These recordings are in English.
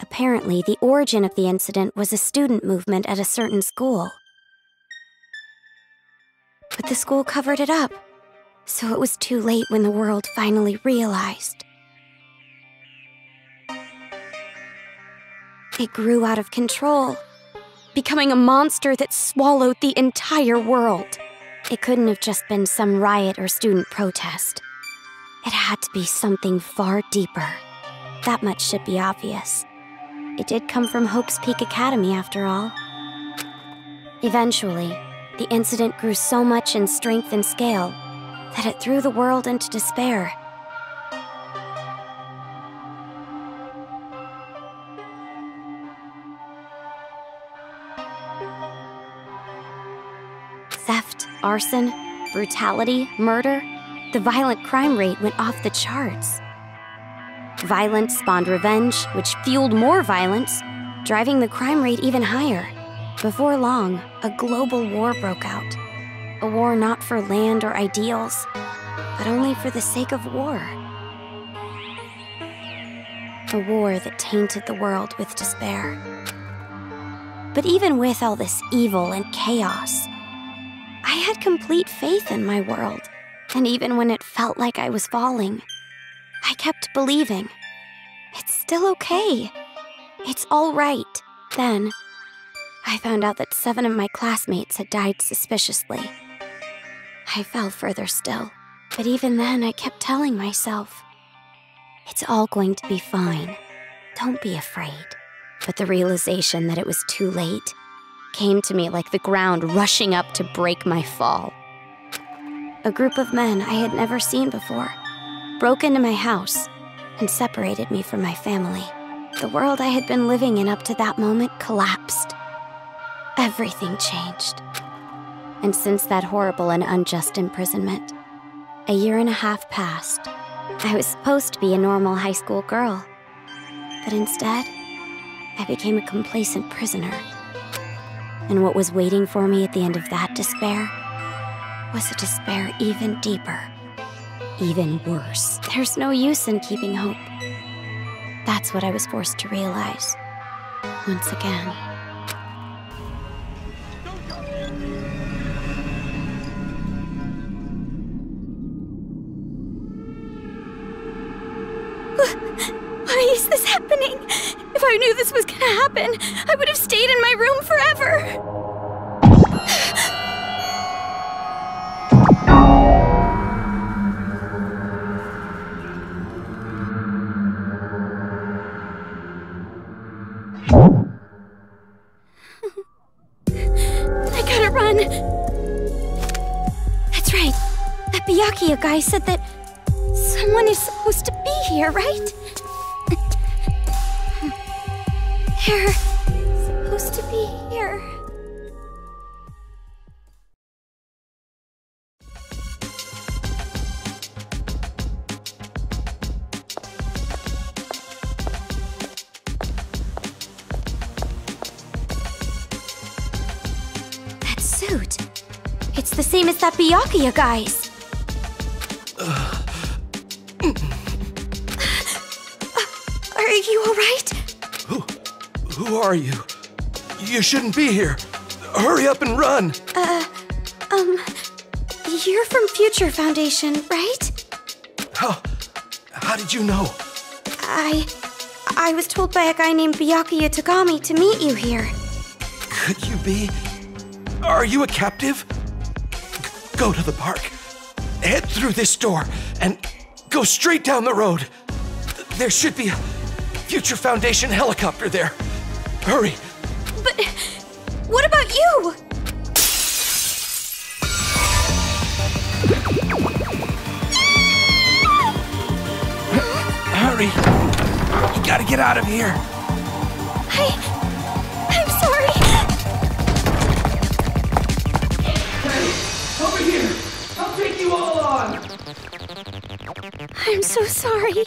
Apparently, the origin of the incident was a student movement at a certain school. But the school covered it up, so it was too late when the world finally realized. It grew out of control, becoming a monster that swallowed the entire world. It couldn't have just been some riot or student protest. It had to be something far deeper. That much should be obvious. It did come from Hope's Peak Academy, after all. Eventually, the incident grew so much in strength and scale that it threw the world into despair. Theft, arson, brutality, murder, the violent crime rate went off the charts. Violence spawned revenge, which fueled more violence, driving the crime rate even higher. Before long, a global war broke out. A war not for land or ideals, but only for the sake of war. A war that tainted the world with despair. But even with all this evil and chaos, I had complete faith in my world. And even when it felt like I was falling, I kept believing. It's still okay. It's all right. Then, I found out that 7 of my classmates had died suspiciously. I fell further still. But even then, I kept telling myself, it's all going to be fine. Don't be afraid. But the realization that it was too late came to me like the ground rushing up to break my fall. A group of men I had never seen before broke into my house and separated me from my family. The world I had been living in up to that moment collapsed. Everything changed. And since that horrible and unjust imprisonment, a 1.5 years passed. I was supposed to be a normal high school girl, but instead, I became a complacent prisoner. And what was waiting for me at the end of that despair was a despair even deeper, even worse. There's no use in keeping hope. That's what I was forced to realize, once again. Why is this happening? If I knew this was gonna happen, I would have stayed in my room forever. I gotta run. That's right. That Byakuya guy said that someone is supposed to be here, right? They're supposed to be here. That suit. It's the same as that Byakuya guy's. Are you alright? Who are you? You shouldn't be here. Hurry up and run. You're from Future Foundation, right? How did you know? I was told by a guy named Byakuya Tagami to meet you here. Could you be? Are you a captive? Go to the park. Head through this door and go straight down the road. There should be a Future Foundation helicopter there. Hurry. But what about you? Hurry. You gotta get out of here. I'm sorry. Hey, over here. I'll take you all on. I'm so sorry.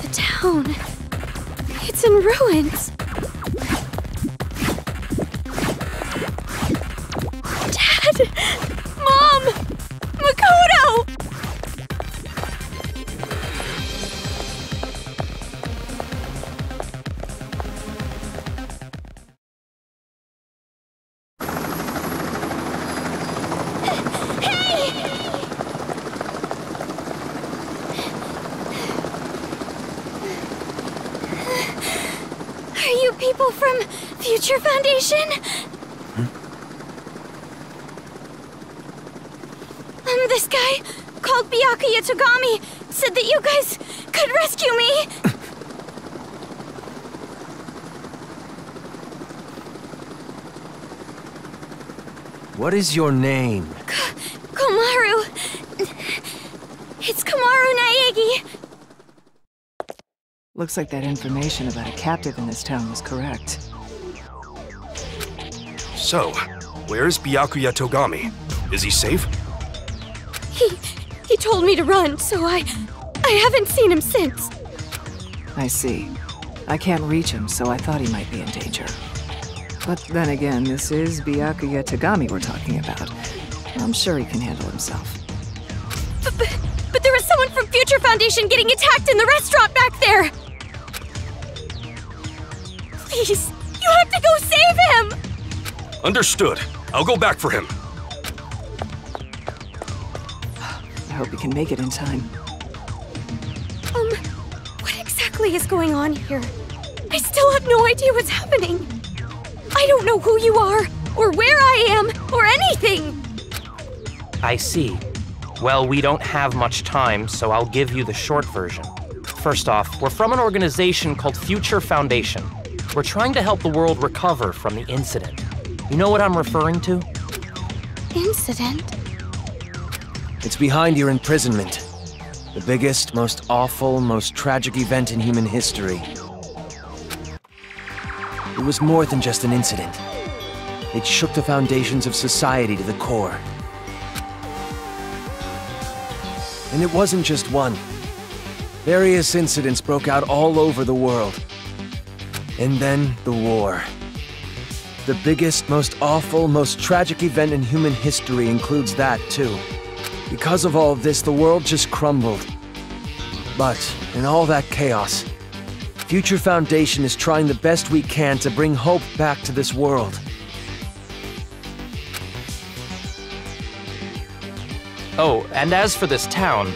The town. It's in ruins. Dad! people from Future Foundation? This guy, called Byakuya Togami, said that you guys could rescue me! What is your name? Komaru. It's Komaru Naegi. Looks like that information about a captive in this town was correct. So, where's Byakuya Togami? Is he safe? He told me to run, so I haven't seen him since. I see. I can't reach him, so I thought he might be in danger. But then again, this is Byakuya Togami we're talking about. I'm sure he can handle himself. But there was someone from Future Foundation getting attacked in the restaurant back there! Please, you have to go save him! Understood. I'll go back for him. I hope he can make it in time. What exactly is going on here? I still have no idea what's happening. I don't know who you are, or where I am, or anything! I see. Well, we don't have much time, so I'll give you the short version. First off, we're from an organization called Future Foundation. We're trying to help the world recover from the incident. You know what I'm referring to? Incident? It's behind your imprisonment. The biggest, most awful, most tragic event in human history. It was more than just an incident. It shook the foundations of society to the core. And it wasn't just one. Various incidents broke out all over the world. And then the war. The biggest, most awful, most tragic event in human history includes that, too. Because of all of this, the world just crumbled. But, in all that chaos, Future Foundation is trying the best we can to bring hope back to this world. Oh, and as for this town...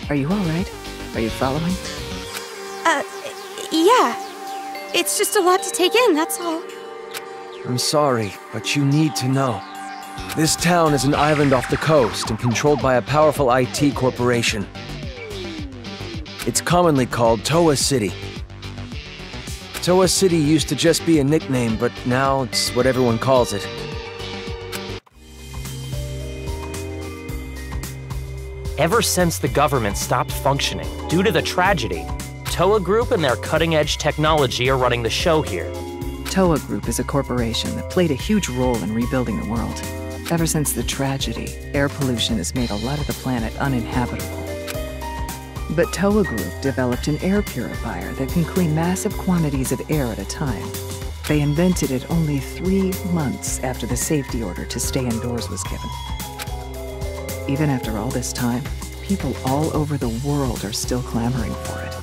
Are you alright? Are you following? Yeah. It's just a lot to take in, that's all. I'm sorry, but you need to know. This town is an island off the coast and controlled by a powerful IT corporation. It's commonly called Toa City. Toa City used to just be a nickname, but now it's what everyone calls it. Ever since the government stopped functioning due to the tragedy, Toa Group and their cutting-edge technology are running the show here. Toa Group is a corporation that played a huge role in rebuilding the world. Ever since the tragedy, air pollution has made a lot of the planet uninhabitable. But Toa Group developed an air purifier that can clean massive quantities of air at a time. They invented it only 3 months after the safety order to stay indoors was given. Even after all this time, people all over the world are still clamoring for it.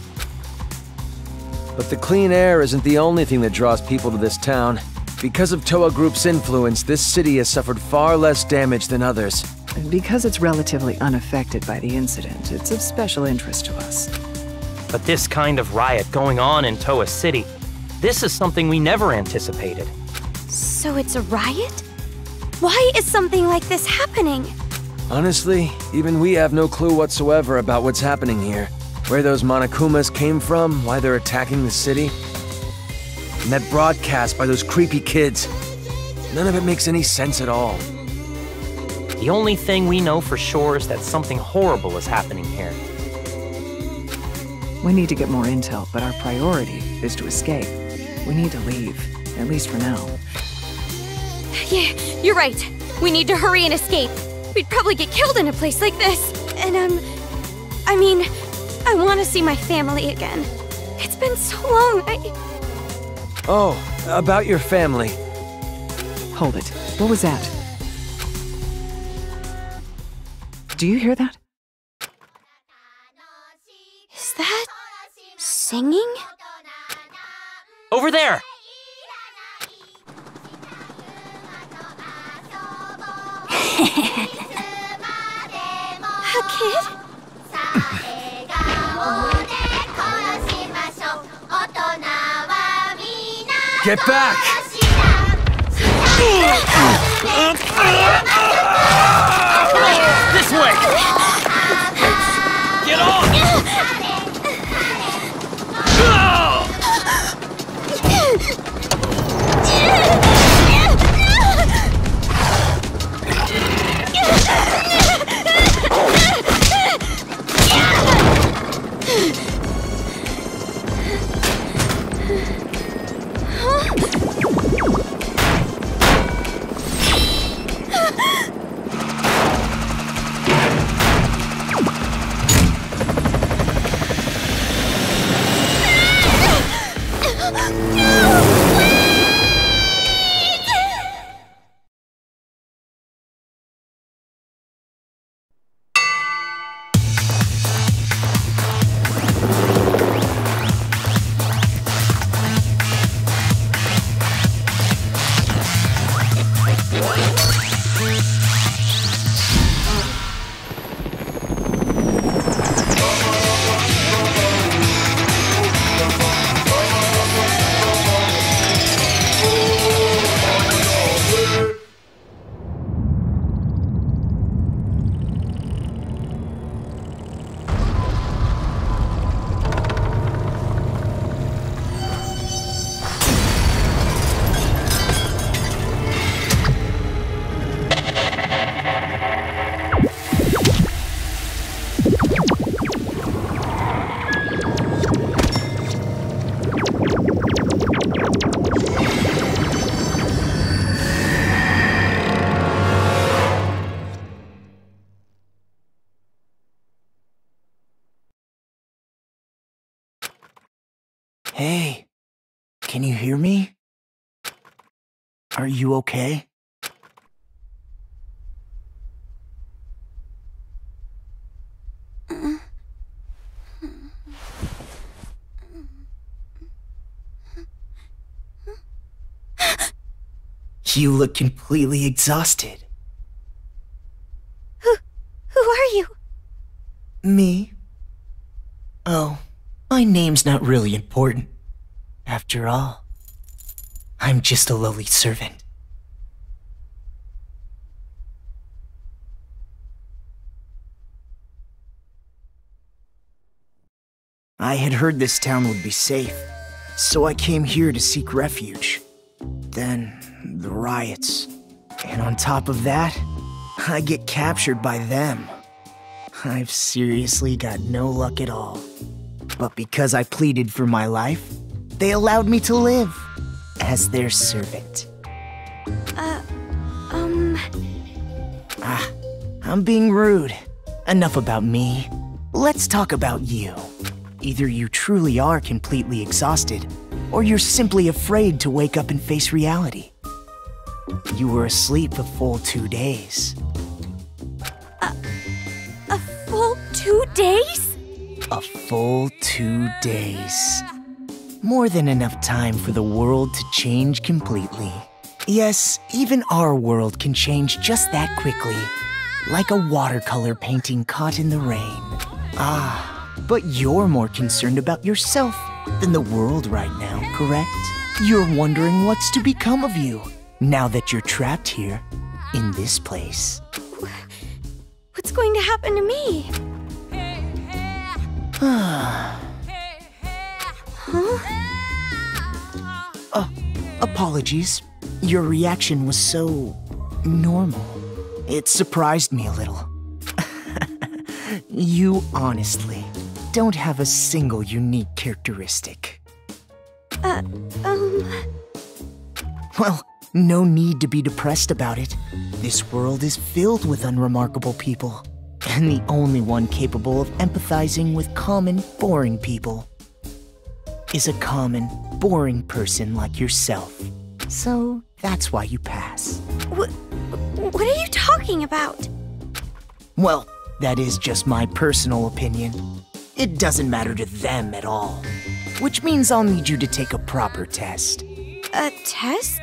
But the clean air isn't the only thing that draws people to this town. Because of Toa Group's influence, this city has suffered far less damage than others. And because it's relatively unaffected by the incident, it's of special interest to us. But this kind of riot going on in Toa City, this is something we never anticipated. So it's a riot? Why is something like this happening? Honestly, even we have no clue whatsoever about what's happening here. Where those Monokumas came from, why they're attacking the city. And that broadcast by those creepy kids. None of it makes any sense at all. The only thing we know for sure is that something horrible is happening here. We need to get more intel, but our priority is to escape. We need to leave, at least for now. Yeah, you're right. We need to hurry and escape. We'd probably get killed in a place like this. And, I mean, I want to see my family again. It's been so long, Oh, about your family. Hold it. What was that? Do you hear that? Is that singing? Over there! A kid? Get back! This way! Get off! Hey, can you hear me? Are you okay? You look completely exhausted. Who are you? Me? Oh, my name's not really important. After all, I'm just a lowly servant. I had heard this town would be safe, so I came here to seek refuge. Then, the riots. And on top of that, I get captured by them. I've seriously got no luck at all. But because I pleaded for my life, they allowed me to live as their servant. I'm being rude. Enough about me. Let's talk about you. Either you truly are completely exhausted, or you're simply afraid to wake up and face reality. You were asleep a full 2 days. A full 2 days? A full 2 days. More than enough time for the world to change completely. Yes, even our world can change just that quickly. Like a watercolor painting caught in the rain. But you're more concerned about yourself than the world right now, correct? You're wondering what's to become of you, now that you're trapped here, in this place. What's going to happen to me? Apologies. Your reaction was so normal. It surprised me a little. You honestly don't have a single unique characteristic. Well, no need to be depressed about it. This world is filled with unremarkable people, and the only one capable of empathizing with common, boring people is a common, boring person like yourself. So that's why you pass. What are you talking about? Well, that is just my personal opinion. It doesn't matter to them at all. Which means I'll need you to take a proper test. A test?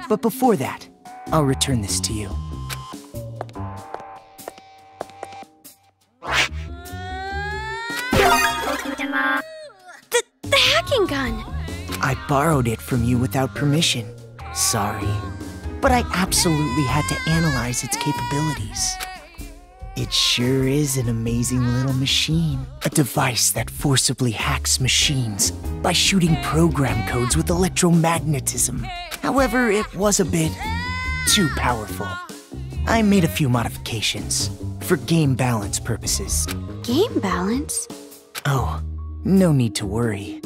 But before that, I'll return this to you. The hacking gun! I borrowed it from you without permission. Sorry. But I absolutely had to analyze its capabilities. It sure is an amazing little machine. A device that forcibly hacks machines by shooting program codes with electromagnetism. However, it was a bit too powerful. I made a few modifications for game balance purposes. Game balance? Oh, no need to worry.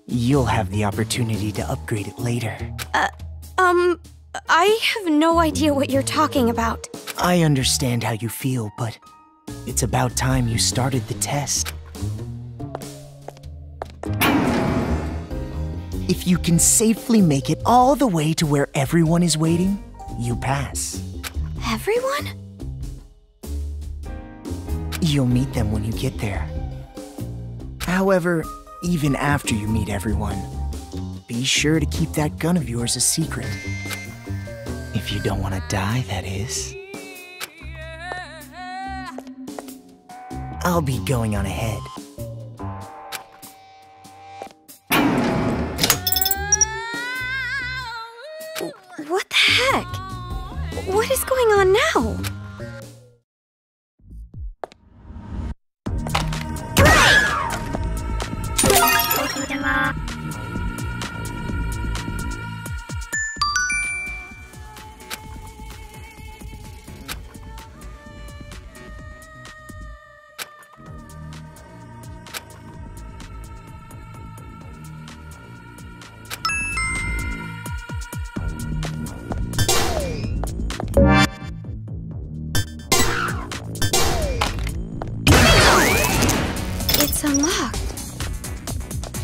You'll have the opportunity to upgrade it later. I have no idea what you're talking about. I understand how you feel, but it's about time you started the test. If you can safely make it all the way to where everyone is waiting, you pass. Everyone? You'll meet them when you get there. However, even after you meet everyone, be sure to keep that gun of yours a secret. If you don't want to die, that is. I'll be going on ahead. What the heck? What is going on now? It's unlocked.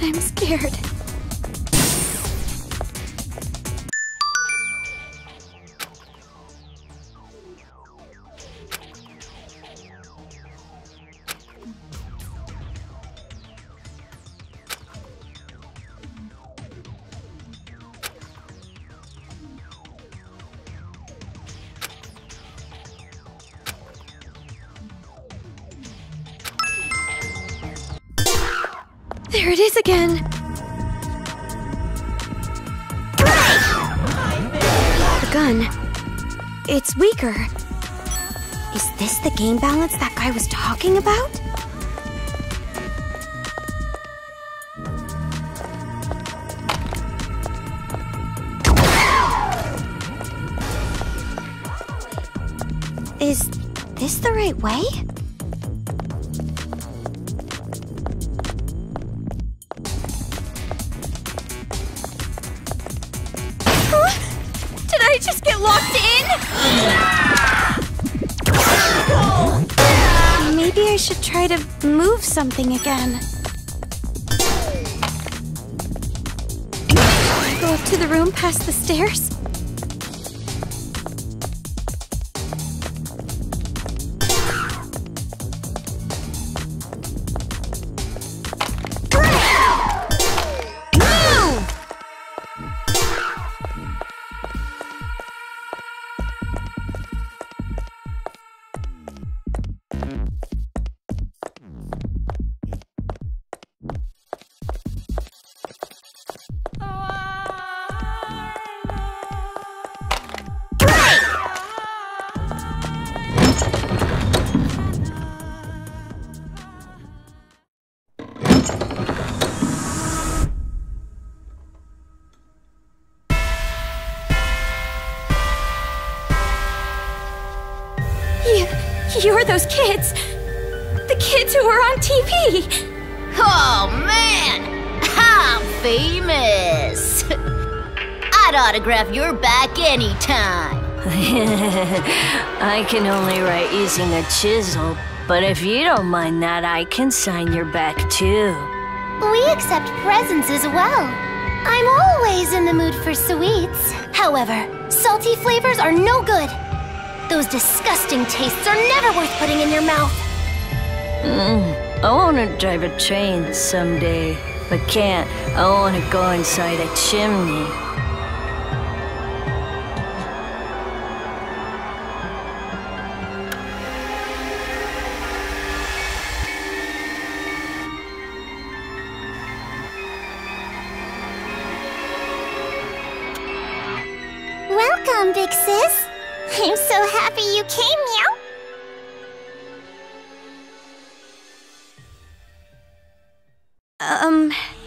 I'm scared. There it is again! The gun. It's weaker. Is this the game balance that guy was talking about? Is this the right way? Did I just get locked in? Maybe I should try to move something again. Go up to the room past the stairs? You're those kids! The kids who were on TV! Oh man! I'm famous! I'd autograph your back anytime! I can only write using a chisel, but if you don't mind that, I can sign your back too. We accept presents as well. I'm always in the mood for sweets. However, salty flavors are no good. Those disgusting tastes are never worth putting in your mouth. I want to drive a train someday, but can't. I want to go inside a chimney. Welcome, Big Sis. I'm so happy you came, Meow.